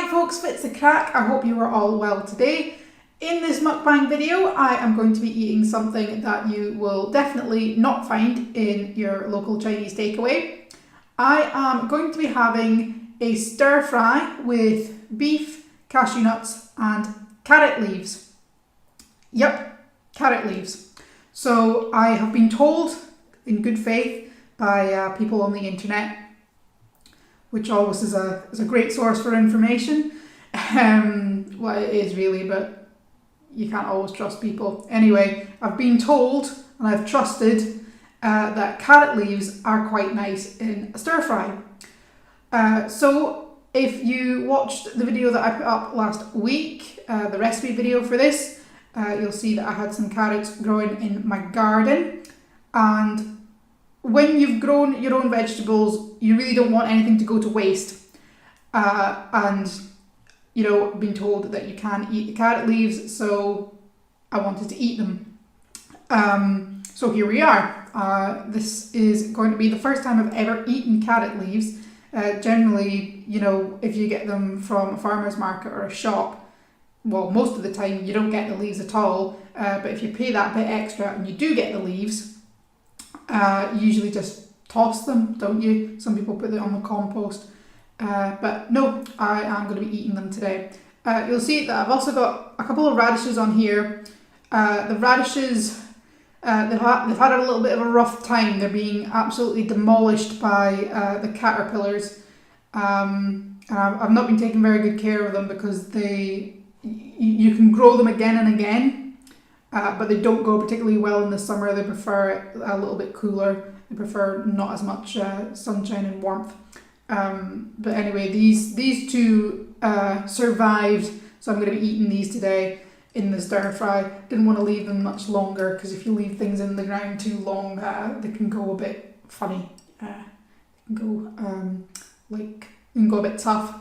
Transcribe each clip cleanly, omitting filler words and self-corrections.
Hi folks, Fit's the Crack. I hope you are all well today. In this mukbang video, I am going to be eating something that you will definitely not find in your local Chinese takeaway. I am going to be having a stir fry with beef, cashew nuts and carrot leaves. Yep, carrot leaves. So I have been told in good faith by people on the internet, which always is a great source for information. Well, it is really, but you can't always trust people. Anyway, I've been told and I've trusted that carrot leaves are quite nice in a stir fry. So if you watched the video that I put up last week, the recipe video for this, you'll see that I had some carrots growing in my garden. And when you've grown your own vegetables, you really don't want anything to go to waste. And, you know, been told that you can eat the carrot leaves, so I wanted to eat them. So here we are. This is going to be the first time I've ever eaten carrot leaves. Generally, you know, if you get them from a farmer's market or a shop, well, most of the time you don't get the leaves at all. But if you pay that bit extra and you do get the leaves, you usually just toss them, don't you? Some people put it on the compost. But no, I am going to be eating them today. You'll see that I've also got a couple of radishes on here. The radishes, they've had a little bit of a rough time. They're being absolutely demolished by the caterpillars. And I've not been taking very good care of them because you can grow them again and again. But they don't go particularly well in the summer. They prefer it a little bit cooler. They prefer not as much sunshine and warmth. But anyway, these two survived, so I'm going to be eating these today in the stir fry. Didn't want to leave them much longer because if you leave things in the ground too long, they can go a bit funny. They can go a bit tough.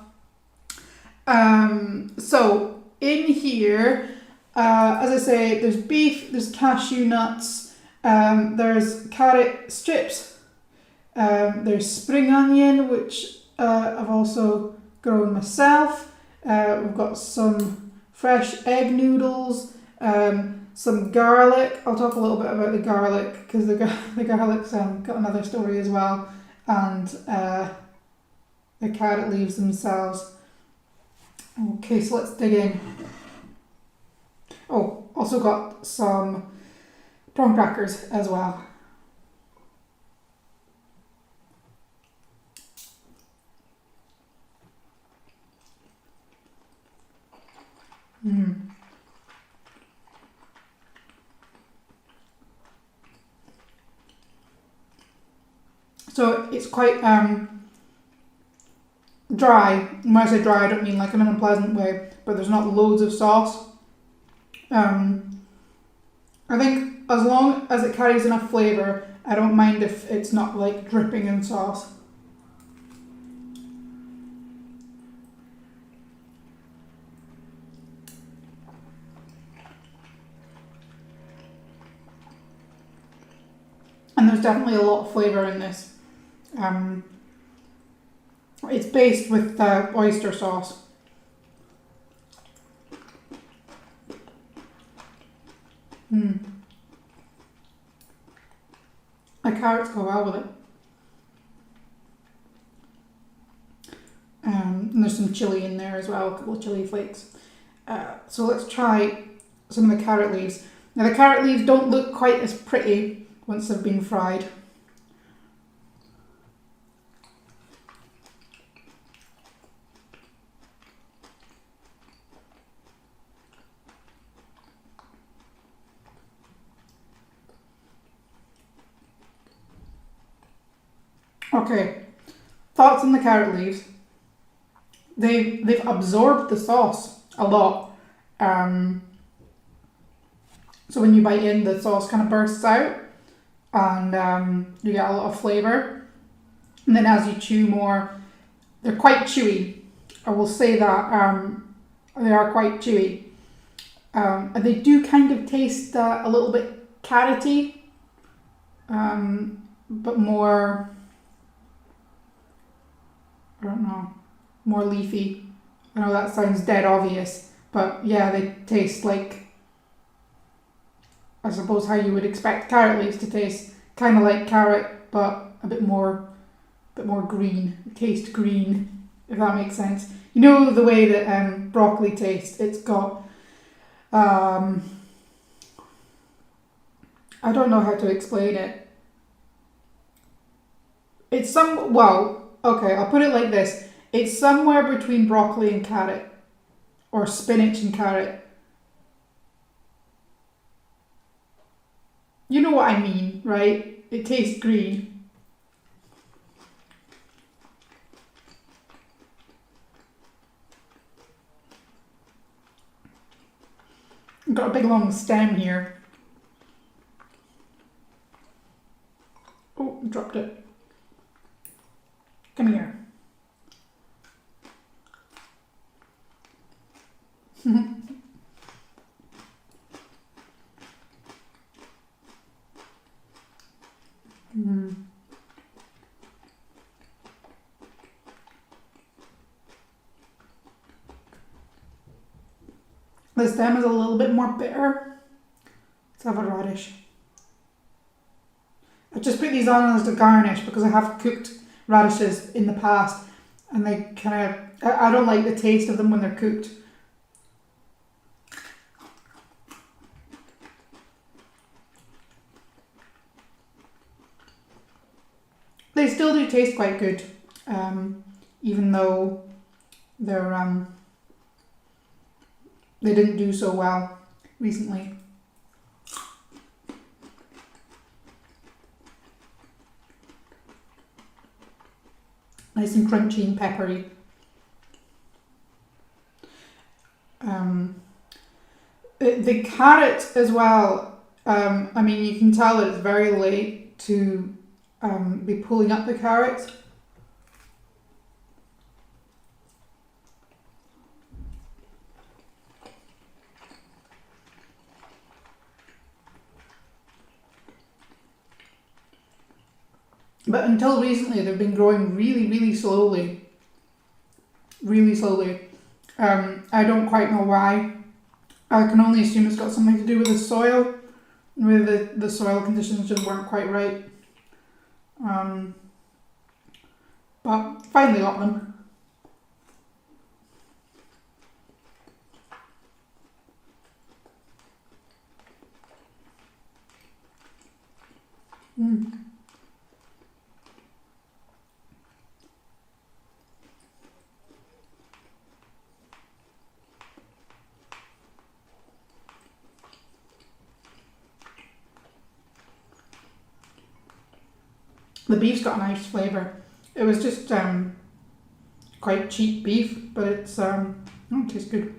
So in here, as I say, there's beef, there's cashew nuts, there's carrot strips, there's spring onion, which I've also grown myself. We've got some fresh egg noodles, some garlic. I'll talk a little bit about the garlic because the garlic's got another story as well, and the carrot leaves themselves. Okay, so let's dig in. Oh, also got some prawn crackers as well. So it's quite dry. And when I say dry, I don't mean like in an unpleasant way, but there's not loads of sauce. I think as long as it carries enough flavour, I don't mind if it's not like dripping in sauce. And there's definitely a lot of flavour in this. It's based with oyster sauce. The carrots go well with it. And there's some chilli in there as well, a couple of chilli flakes. So let's try some of the carrot leaves. Now the carrot leaves don't look quite as pretty once they've been fried. Okay, thoughts on the carrot leaves. They've absorbed the sauce a lot. So when you bite in, the sauce kind of bursts out and you get a lot of flavour. And then as you chew more, they're quite chewy. I will say that they are quite chewy. And they do kind of taste a little bit carroty, but more, I don't know, more leafy. I know that sounds dead obvious, but yeah, they taste like, I suppose, how you would expect carrot leaves to taste. Kind of like carrot, but a bit more green. Taste green, if that makes sense. You know the way that broccoli tastes. It's got, I don't know how to explain it. It's okay, I'll put it like this. It's somewhere between broccoli and carrot, or spinach and carrot. You know what I mean, right? It tastes green. I've got a big long stem here. Oh, dropped it. Come here. The stem is a little bit more bitter. Let's have a radish. I just put these on as a garnish because I have cooked radishes in the past and they kind of, I don't like the taste of them when they're cooked. They still do taste quite good, even though they're they didn't do so well recently. Nice and crunchy and peppery. The carrot as well, I mean, you can tell that it's very late to be pulling up the carrots. But until recently, they've been growing really, really slowly. Really slowly. I don't quite know why. I can only assume it's got something to do with the soil. With the soil conditions just weren't quite right. But finally got them. The beef's got a nice flavour. It was just quite cheap beef, but it tastes good.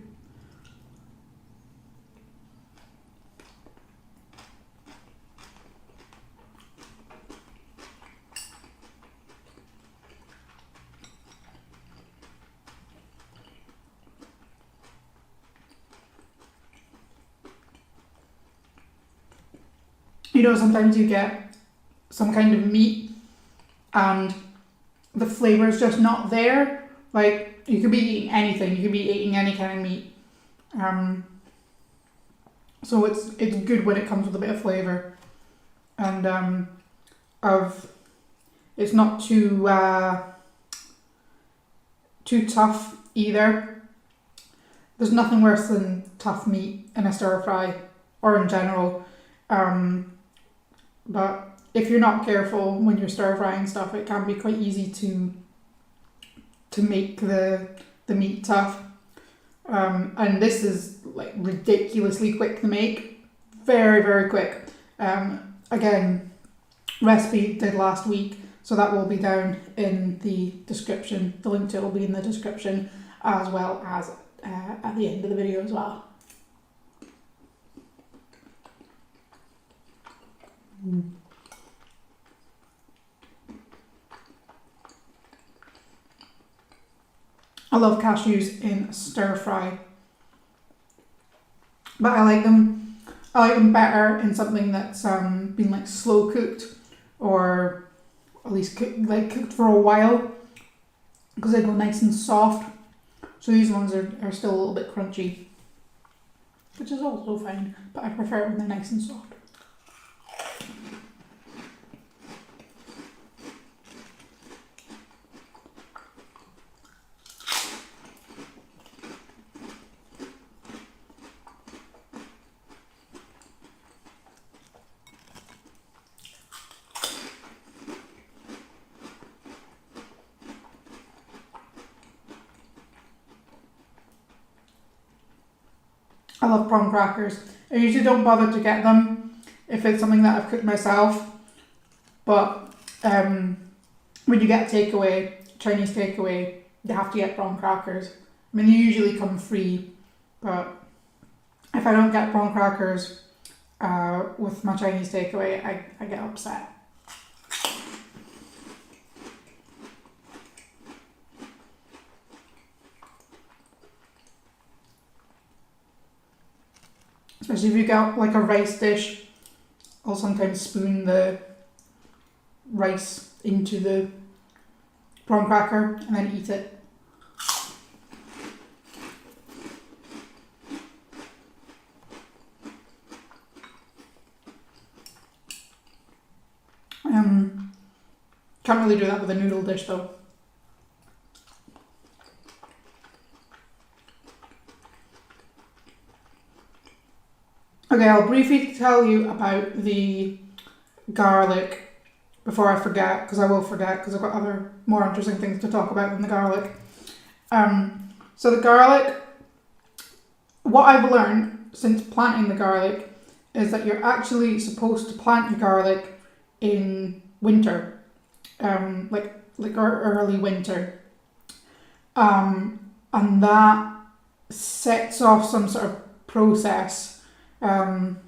You know, sometimes you get some kind of meat and the flavour is just not there. Like, you could be eating anything, you could be eating any kind of meat. So it's good when it comes with a bit of flavour. And it's not too tough either. There's nothing worse than tough meat in a stir fry or in general. But if you're not careful when you're stir frying stuff, it can be quite easy to make the meat tough. And this is like ridiculously quick to make. Very, very quick. Again, recipe did last week, so that will be down in the description. The link to it will be in the description, as well as at the end of the video as well. I love cashews in stir fry, but I like them better in something that's been like slow cooked, or at least cooked for a while, because they go nice and soft. So these ones are still a little bit crunchy, which is also fine, but I prefer it when they're nice and soft. I love prawn crackers. I usually don't bother to get them if it's something that I've cooked myself, but when you get takeaway, Chinese takeaway, you have to get prawn crackers. I mean, they usually come free, but if I don't get prawn crackers with my Chinese takeaway, I get upset. Especially if you get like a rice dish, I'll sometimes spoon the rice into the prawn cracker and then eat it. Can't really do that with a noodle dish though. Okay, I'll briefly tell you about the garlic before I forget, because I will forget because I've got other more interesting things to talk about than the garlic. So the garlic, what I've learned since planting the garlic is that you're actually supposed to plant your garlic in winter, like early winter, and that sets off some sort of process. Some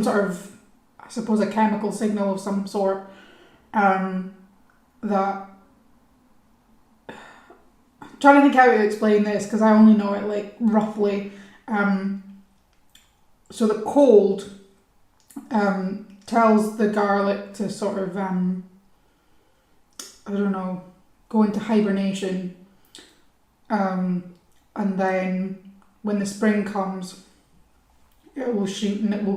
sort of, I suppose, a chemical signal of some sort that I'm trying to think how to explain this because I only know it like roughly. So the cold tells the garlic to sort of I don't know, go into hibernation, and then when the spring comes, it will shoot and it will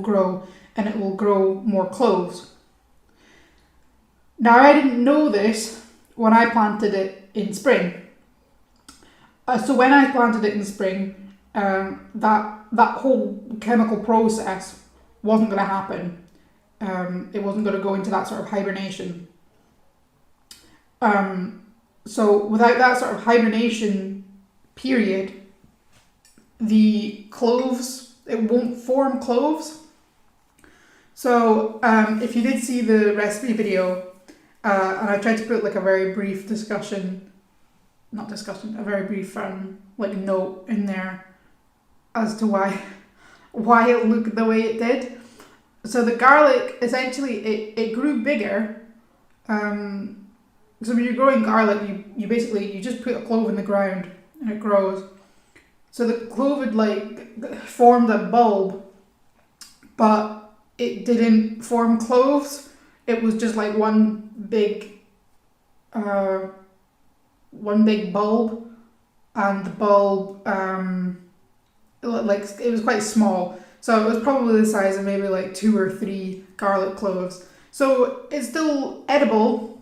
grow more cloves. Now I didn't know this when I planted it in spring. So when I planted it in spring, that whole chemical process wasn't going to happen. It wasn't going to go into that sort of hibernation. So without that sort of hibernation period, the cloves, it won't form cloves. So if you did see the recipe video, and I tried to put like a very brief a very brief like note in there as to why it looked the way it did. So the garlic, essentially, it grew bigger. So when you're growing garlic, you basically just put a clove in the ground and it grows. So the clove had like formed a bulb, but it didn't form cloves. It was just like one big bulb, and the bulb like it was quite small. So it was probably the size of maybe like 2 or 3 garlic cloves. So it's still edible,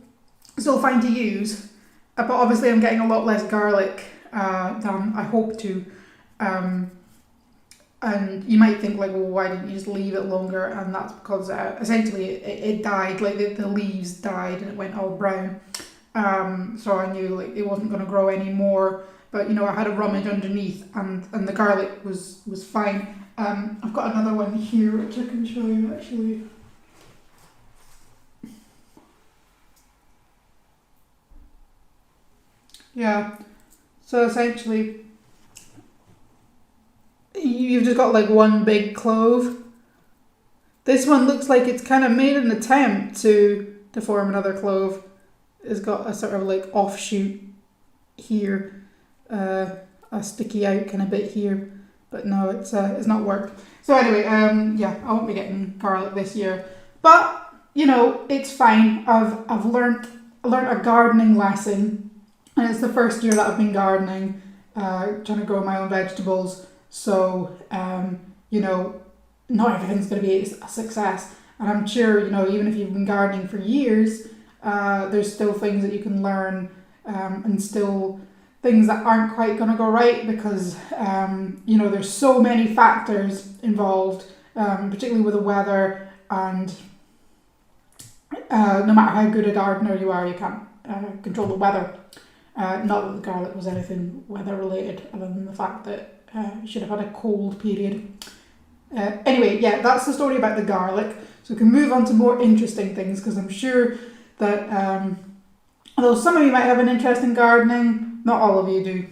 still fine to use, but obviously I'm getting a lot less garlic than I hope to. And you might think like, well, why didn't you just leave it longer? And that's because essentially it died, like the leaves died and it went all brown. So I knew like it wasn't going to grow anymore. But I had a rummage underneath and the garlic was fine. I've got another one here which I can show you actually. Yeah, so essentially you've just got like one big clove. This one looks like it's kind of made an attempt to form another clove. It's got a sort of like offshoot here, a sticky out kind of bit here, but no, it's not worked. So anyway, yeah, I won't be getting garlic this year, but it's fine. I've learnt a gardening lesson And it's the first year that I've been gardening, trying to grow my own vegetables. So, you know, not everything's going to be a success. And I'm sure, you know, even if you've been gardening for years, there's still things that you can learn, and still things that aren't quite going to go right because, you know, there's so many factors involved, particularly with the weather, and no matter how good a gardener you are, you can't control the weather. Not that the garlic was anything weather related, other than the fact that you should have had a cold period. Anyway, yeah, that's the story about the garlic. So we can move on to more interesting things, because I'm sure that although some of you might have an interest in gardening, not all of you do.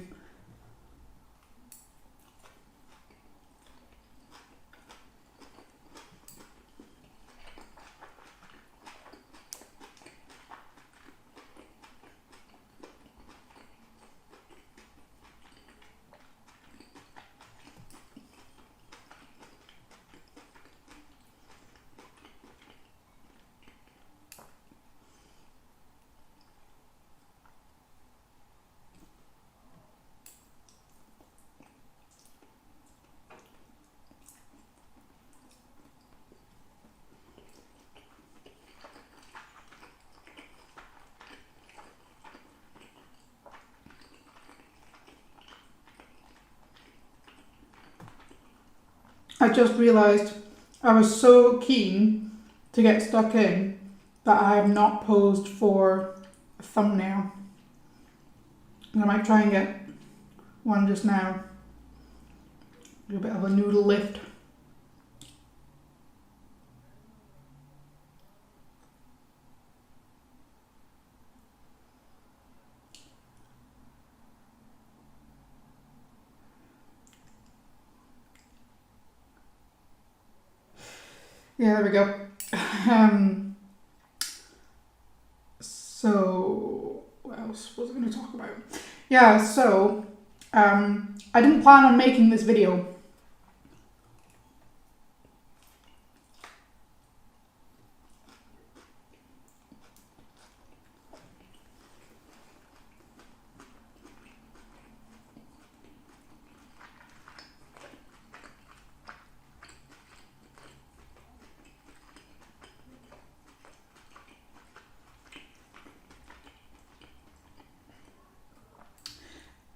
I just realised I was so keen to get stuck in that I have not posed for a thumbnail. And I might try and get one just now. Do a bit of a noodle lift. Yeah, there we go. So, what else was I going to talk about? Yeah, so, I didn't plan on making this video.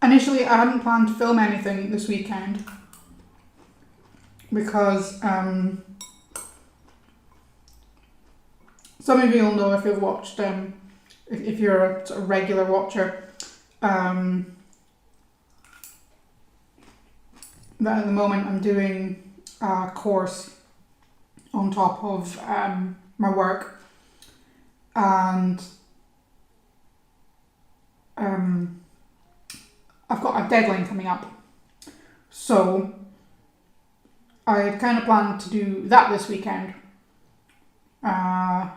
Initially, I hadn't planned to film anything this weekend because some of you will know if you've watched, if you're a sort of regular watcher, that at the moment I'm doing a course on top of my work, and I've got a deadline coming up. So I had kind of planned to do that this weekend. And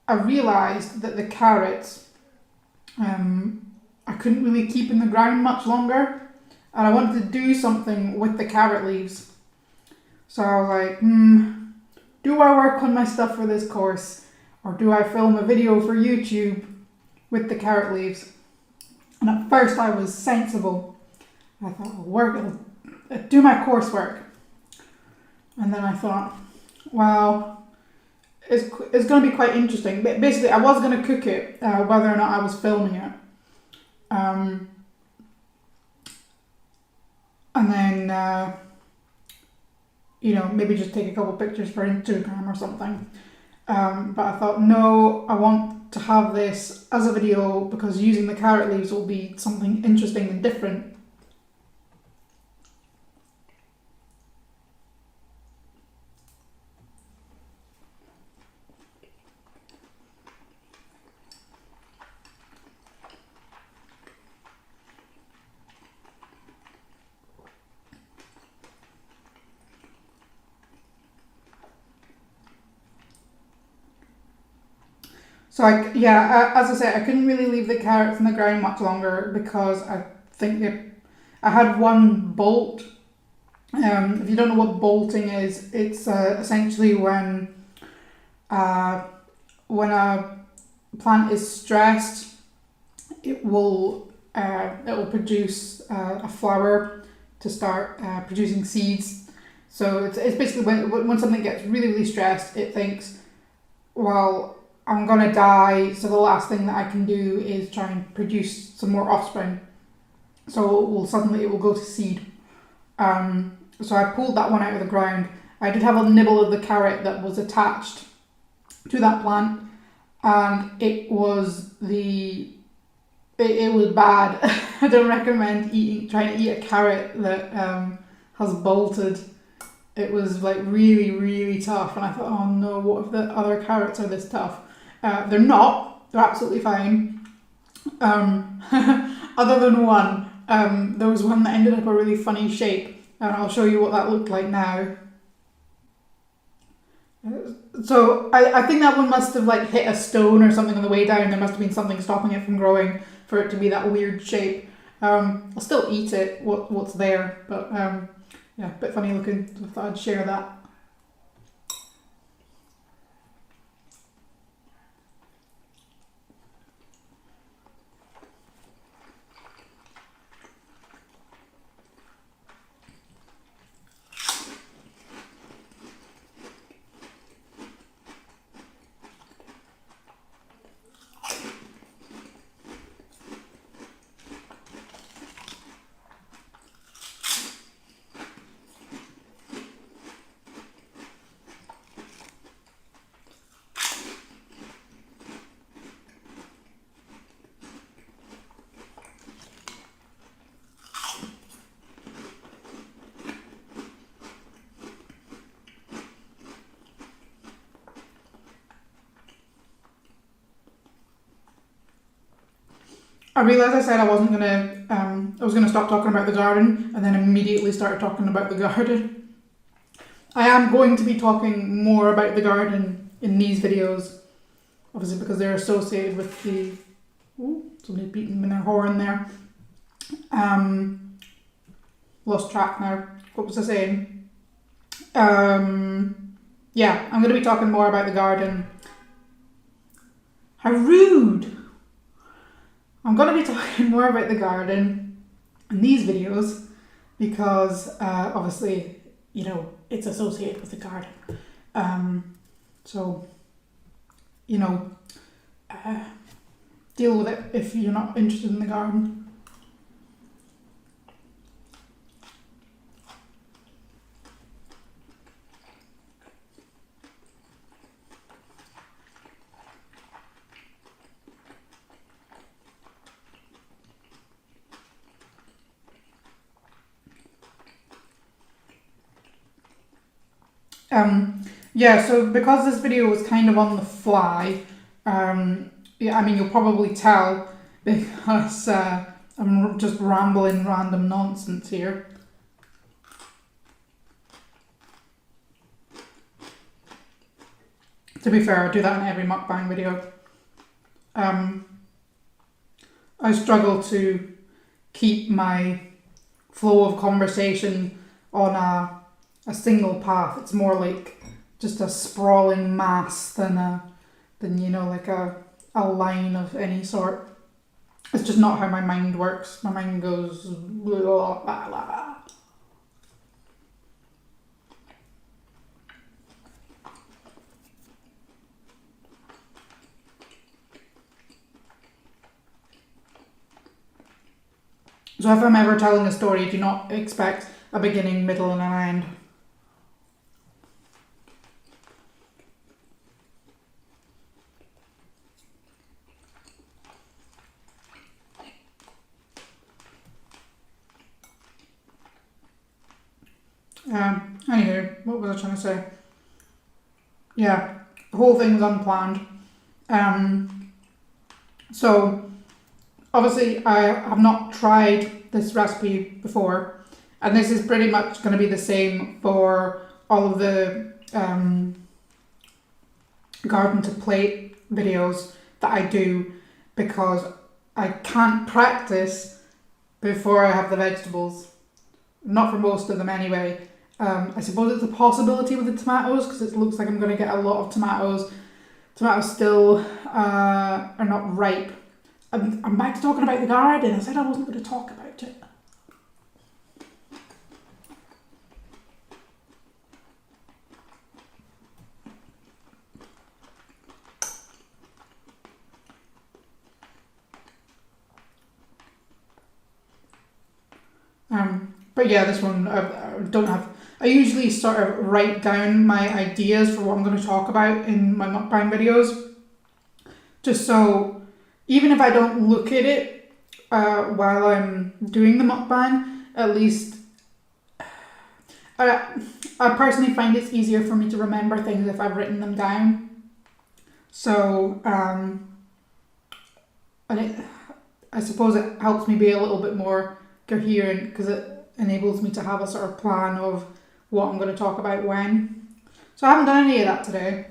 I realised that the carrots I couldn't really keep in the ground much longer, and I wanted to do something with the carrot leaves. So I was like, do I work on my stuff for this course, or do I film a video for YouTube with the carrot leaves? And at first I was sensible. I thought, I'll do my coursework. And then I thought, well, it's going to be quite interesting. But basically, I was going to cook it, whether or not I was filming it. And then, you know, maybe just take a couple pictures for Instagram or something. But I thought, no, I want to have this as a video because using the carrot leaves will be something interesting and different. So as I said, I couldn't really leave the carrots in the ground much longer because I think I had one bolt. If you don't know what bolting is, it's essentially when a plant is stressed, it will produce a flower to start producing seeds. So it's basically when something gets really, really stressed, it thinks, well, I'm gonna die, so the last thing that I can do is try and produce some more offspring. So it will go to seed. So I pulled that one out of the ground. I did have a nibble of the carrot that was attached to that plant, and it was bad. I don't recommend trying to eat a carrot that has bolted. It was like really, really tough, and I thought, oh no, what if the other carrots are this tough? They're not. They're absolutely fine. Other than one. There was one that ended up a really funny shape, and I'll show you what that looked like now. So I think that one must have like hit a stone or something on the way down. There must have been something stopping it from growing for it to be that weird shape. I'll still eat it, what's there, but yeah, a bit funny looking, so I thought I'd share that. I realised I said I was gonna stop talking about the garden, and then immediately started talking about the garden. I am going to be talking more about the garden in these videos, obviously because they're associated with the... Ooh, somebody beating in their horn there. Lost track now. What was I saying? Yeah, I'm going to be talking more about the garden. How rude! I'm going to be talking more about the garden in these videos because obviously, you know, it's associated with the garden. So, you know, deal with it if you're not interested in the garden. Yeah, so because this video was kind of on the fly, yeah, I mean, you'll probably tell because I'm just rambling random nonsense here. To be fair, I do that in every mukbang video. I struggle to keep my flow of conversation on a single path. It's more like just a sprawling mass than you know, like a line of any sort. It's just not how my mind works. My mind goes blah, blah, blah, blah. So if I'm ever telling a story, do not expect a beginning, middle and an end. Anywho, what was I trying to say? Yeah, the whole thing's unplanned. So obviously I have not tried this recipe before, and this is pretty much going to be the same for all of the garden to plate videos that I do, because I can't practice before I have the vegetables. Not for most of them anyway. I suppose it's a possibility with the tomatoes because it looks like I'm going to get a lot of tomatoes, tomatoes still are not ripe. I'm back to talking about the garden. I said I wasn't going to talk about it. But yeah, this one I don't have. I usually sort of write down my ideas for what I'm going to talk about in my mukbang videos, just so even if I don't look at it while I'm doing the mukbang, at least I personally find it's easier for me to remember things if I've written them down. So I suppose it helps me be a little bit more coherent because it enables me to have a sort of plan of what I'm going to talk about when. So I haven't done any of that today,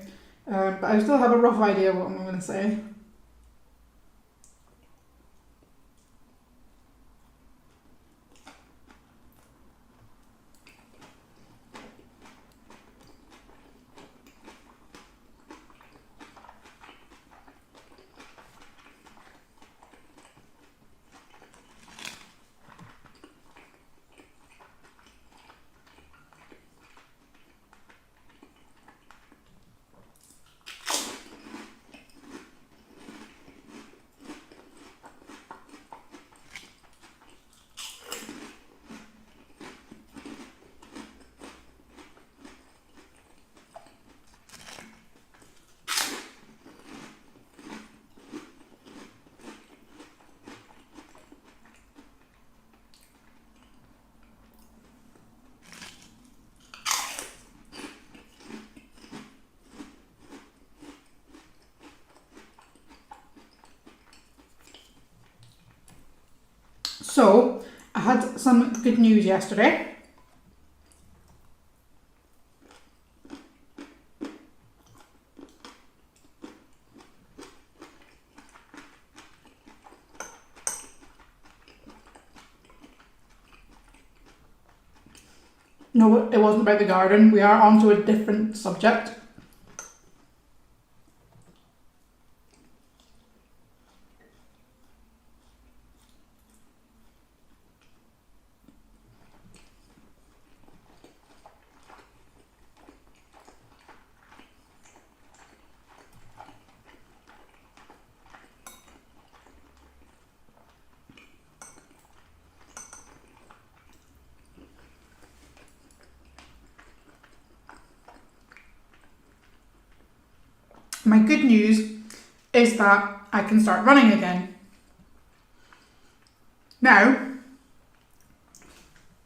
but I still have a rough idea of what I'm going to say. So, I had some good news yesterday. No, it wasn't about the garden. We are on to a different subject. My good news is that I can start running again. Now,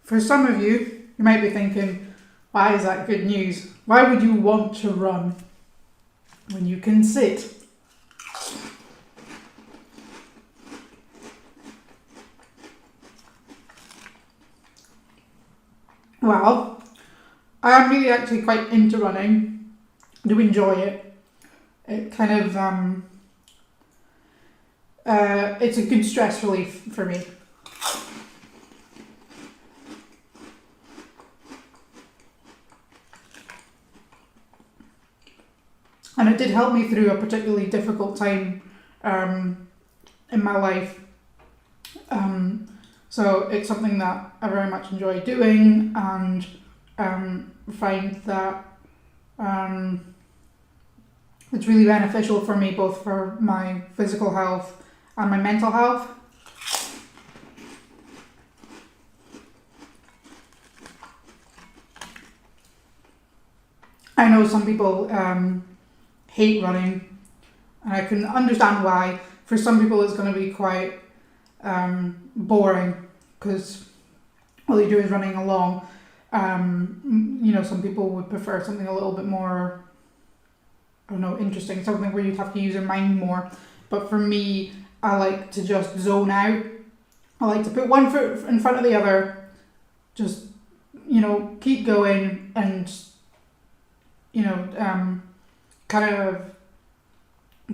for some of you, you might be thinking, why is that good news? Why would you want to run when you can sit? Well, I am really actually quite into running. I do enjoy it. It kind of, it's a good stress relief for me. And it did help me through a particularly difficult time in my life. So it's something that I very much enjoy doing, and find that it's really beneficial for me, both for my physical health and my mental health. I know some people hate running, and I can understand why. For some people it's going to be quite boring because all you do is running along. Some people would prefer something a little bit more, I don't know, interesting, something where you'd have to use your mind more. But for me, I like to just zone out. I like to put one foot in front of the other, just, keep going and, kind of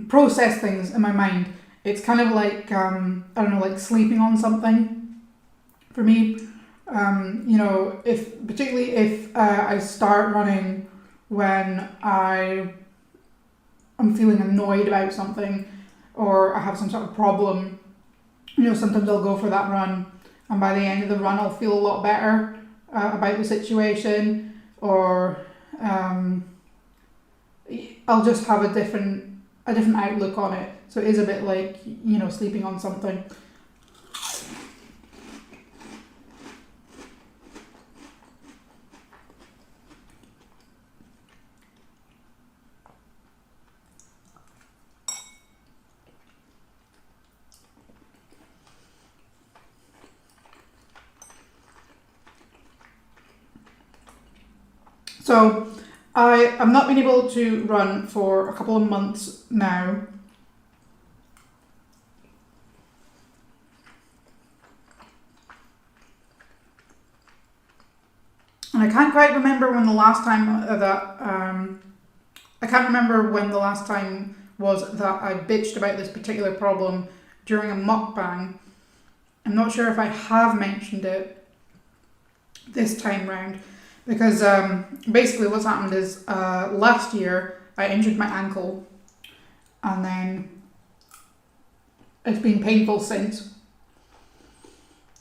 process things in my mind. It's kind of like, like sleeping on something for me. Particularly if I start running when I I'm feeling annoyed about something, or I have some sort of problem, sometimes I'll go for that run, and by the end of the run I'll feel a lot better about the situation, or I'll just have a different outlook on it. So it is a bit like, sleeping on something. So I've not been able to run for a couple of months now. And I can't quite remember when the last time I can't remember when the last time was that I bitched about this particular problem during a mukbang. I'm not sure if I have mentioned it this time round, because basically what's happened is last year I injured my ankle, and then it's been painful since.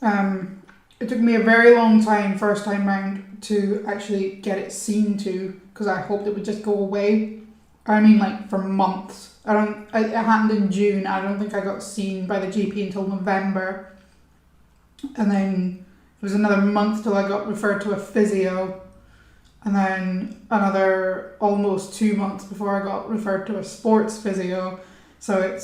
It took me a very long time first time round to actually get it seen to, because I hoped it would just go away. I mean, like, for months. It happened in June. I don't think I got seen by the GP until November. And then it was another month till I got referred to a physio. And then another almost 2 months before I got referred to a sports physio. So it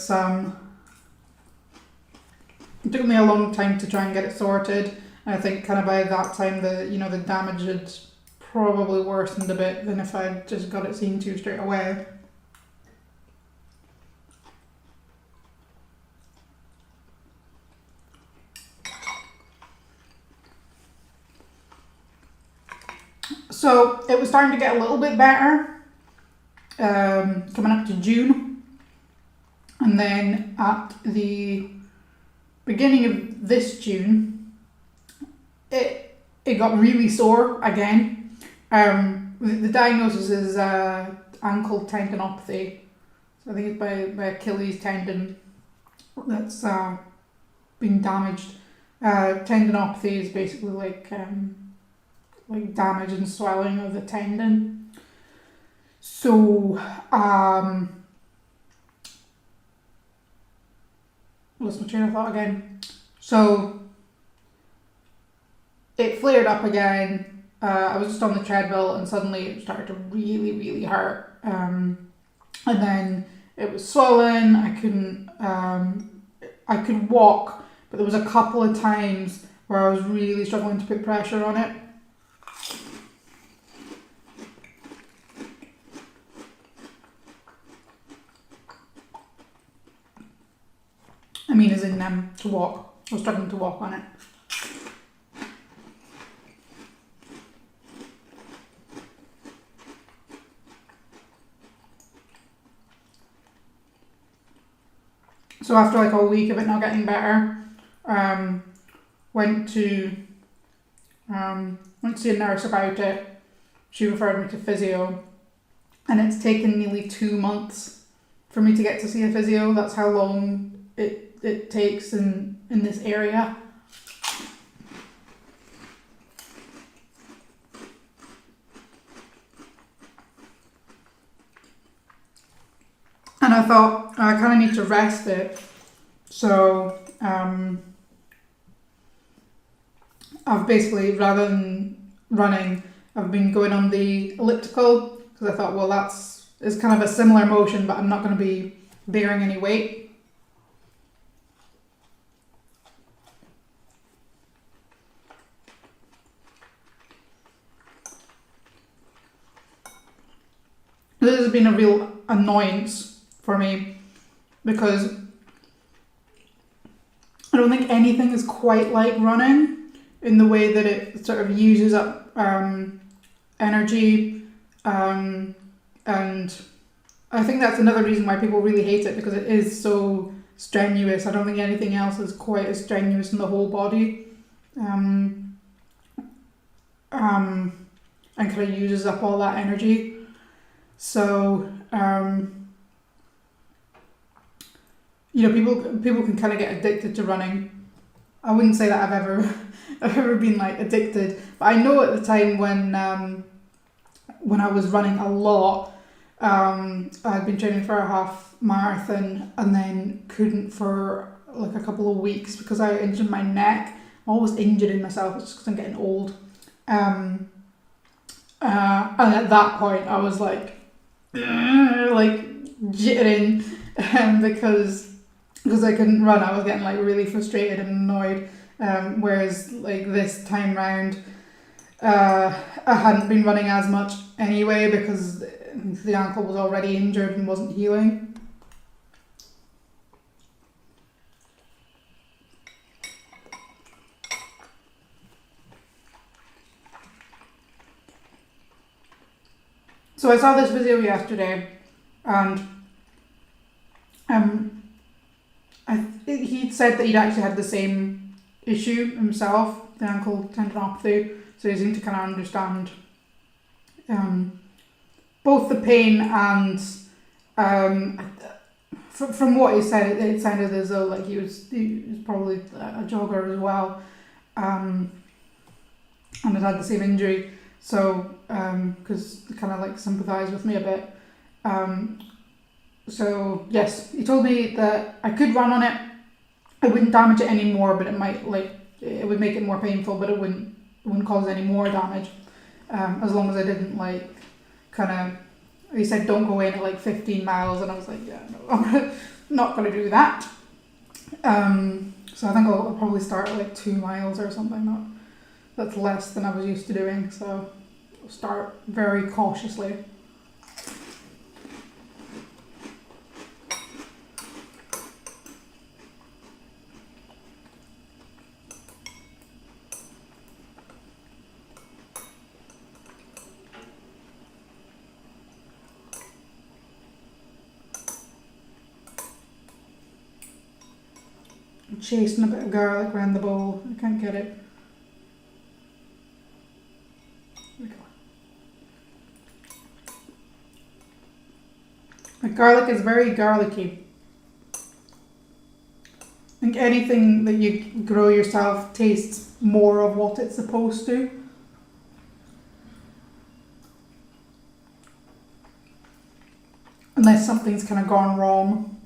took me a long time to try and get it sorted. And I think kind of by that time the damage had probably worsened a bit than if I'd just got it seen to straight away. So it was starting to get a little bit better, coming up to June. And then at the beginning of this June, it got really sore again. The diagnosis is ankle tendinopathy. So I think it's by Achilles tendon that's been damaged. Tendinopathy is basically like damage and swelling of the tendon. So lost my train of thought again. So it flared up again. I was just on the treadmill and suddenly it started to really, really hurt. And then it was swollen. I could walk, but there was a couple of times where I was really struggling to put pressure on it. I mean, as in to walk. I was struggling to walk on it. So after like a week of it not getting better, went to see a nurse about it. She referred me to physio, and it's taken nearly 2 months for me to get to see a physio. That's how long it takes in this area. And I thought I kind of need to rest it. So I've basically, rather than running, I've been going on the elliptical, because I thought, well, it's kind of a similar motion, but I'm not going to be bearing any weight. This has been a real annoyance for me, because I don't think anything is quite like running in the way that it sort of uses up energy, and I think that's another reason why people really hate it, because it is so strenuous. I don't think anything else is quite as strenuous in the whole body, and kind of uses up all that energy. So you know, people can kind of get addicted to running. I wouldn't say that I've ever I've ever been like addicted, but I know at the time when I was running a lot, I'd been training for a half marathon and then couldn't for like a couple of weeks because I injured my neck. I'm always injuring myself. It's just because I'm getting old. And at that point, I was like jittering because I couldn't run. I was getting like really frustrated and annoyed. Whereas like this time round, I hadn't been running as much anyway because the ankle was already injured and wasn't healing. So I saw this video yesterday, and he'd said that he'd actually had the same issue himself, the ankle tendinopathy. So he seemed to kind of understand both the pain and from what he said, it sounded as though like he was probably a jogger as well, and had had the same injury. So, because kind of like sympathise with me a bit. So yes, he told me that I could run on it. I wouldn't damage it anymore, but it might it would make it more painful, but it wouldn't cause any more damage. As long as I didn't he said don't go in at like 15 miles, and I was like, yeah, no, I'm not going to do that. So I think I'll probably start at like 2 miles or something. That's less than I was used to doing, so I'll start very cautiously. I'm chasing a bit of garlic around the bowl. I can't get it. The garlic is very garlicky. I think anything that you grow yourself tastes more of what it's supposed to. Unless something's kind of gone wrong.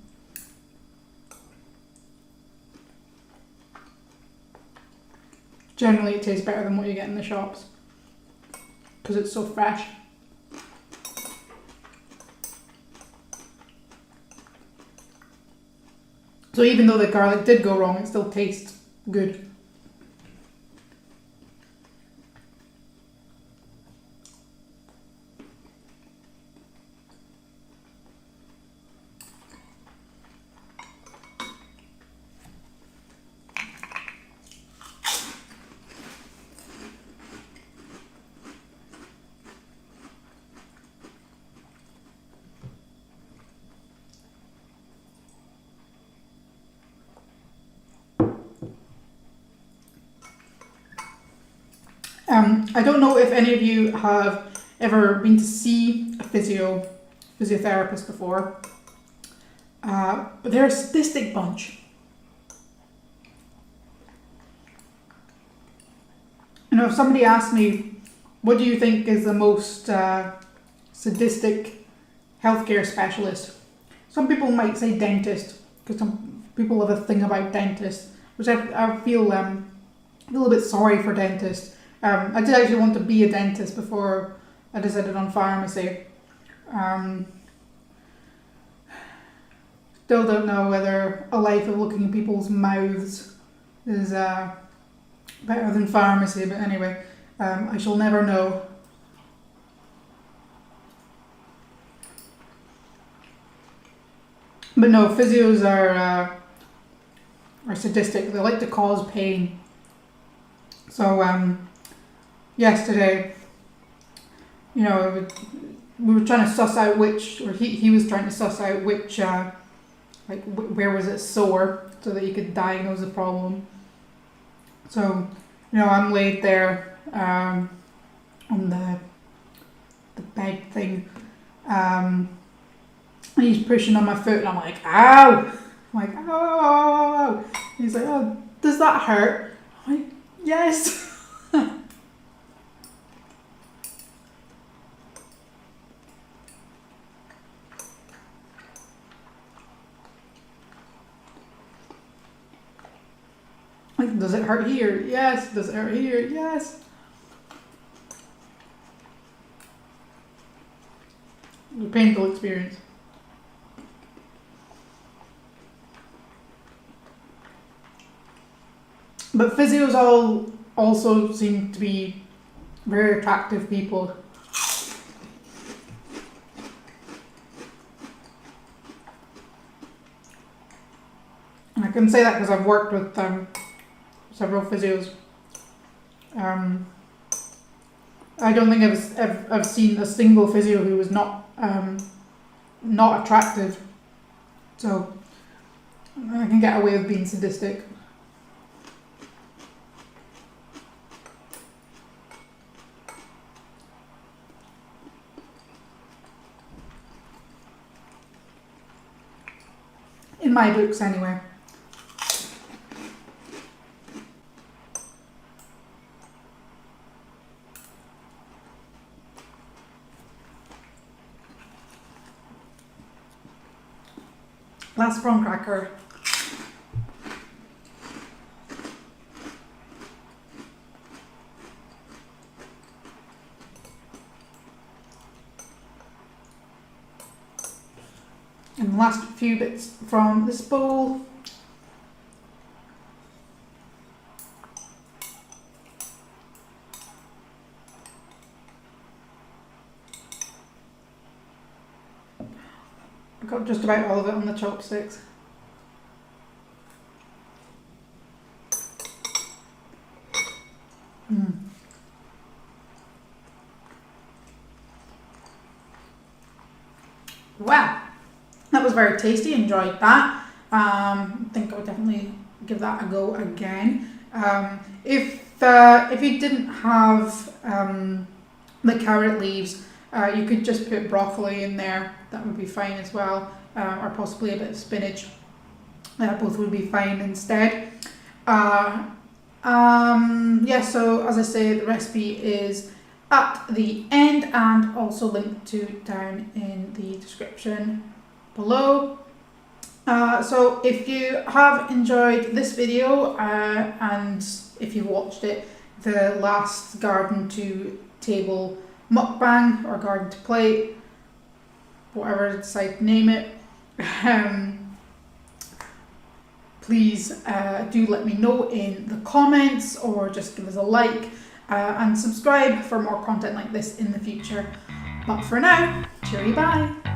Generally it tastes better than what you get in the shops because it's so fresh. So even though the garlic did go wrong, it still tastes good. I don't know if any of you have ever been to see a physiotherapist before, but they're a sadistic bunch. You know, if somebody asked me, what do you think is the most sadistic healthcare specialist? Some people might say dentist, because some people have a thing about dentists, which I feel a little bit sorry for dentists. I did actually want to be a dentist before I decided on pharmacy. Still don't know whether a life of looking in people's mouths is better than pharmacy, but anyway, I shall never know. But no, physios are sadistic. They like to cause pain. So yesterday, you know, we were trying to suss out which, or he was trying to suss out which, where was it sore, so that he could diagnose the problem. So, you know, I'm laid there on the bed thing, and he's pushing on my foot, and I'm like, ow! I'm like, oh. He's like, oh, does that hurt? I'm like, yes. Like, does it hurt here? Yes. Does it hurt here? Yes. It was a painful experience. But physios all also seem to be very attractive people. And I can say that because I've worked with several physios. I don't think I've seen a single physio who was not attractive. So I can get away with being sadistic. In my books, anyway. Last prawn cracker. And the last few bits from this bowl. I got just about all of it on the chopsticks. Wow, that was very tasty. Enjoyed that. I think I would definitely give that a go again. If you didn't have the carrot leaves, you could just put broccoli in there. That would be fine as well, or possibly a bit of spinach. Both would be fine instead. Yeah, so as I say, the recipe is at the end and also linked to down in the description below. So if you have enjoyed this video and if you've watched it, the last garden to table mukbang or garden to plate, whatever I decide to name it, please do let me know in the comments or just give us a like and subscribe for more content like this in the future. But for now, cheery bye!